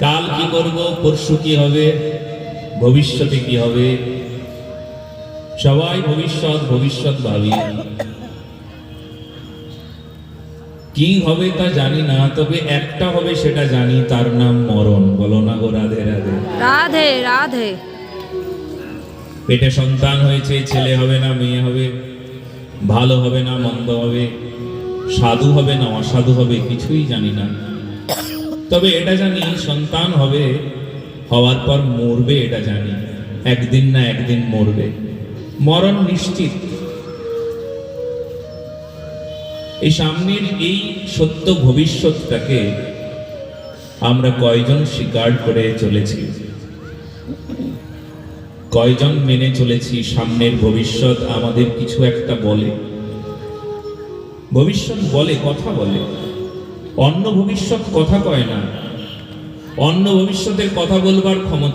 কাল কি করব, পরশু কি হবে, ভবিষ্যতে কি হবে, সবাই ভবিষ্যৎ ভবিষ্যৎ ভাবি। কি হবে তা জানি না, তবে একটা হবে সেটা জানি, তার নাম মরণ। বলো না গো রাধে রাধে। রাধে রাধে। পেটে সন্তান হয়েছে, ছেলে হবে না মেয়ে হবে, ভালো হবে না মন্দ হবে, সাধু হবে না অসাধু হবে, কিছুই জানি না। তবে এটা জানি সন্তান হবে, হওয়ার পর মরবে, এটা জানি একদিন না একদিন মরবে, মরণ নিশ্চিত। এই সামনের এই সত্য ভবিষ্যৎটাকে আমরা কয়জন স্বীকার করে চলেছি, কয়জন মেনে চলেছি? সামনের ভবিষ্যৎ আমাদের কিছু একটা বলে, ভবিষ্যৎ বলে, কথা বলে। অন্য ভবিষ্যৎ কথা কয় না, অন্য ভবিষ্যতের কথা বলবার ক্ষমতা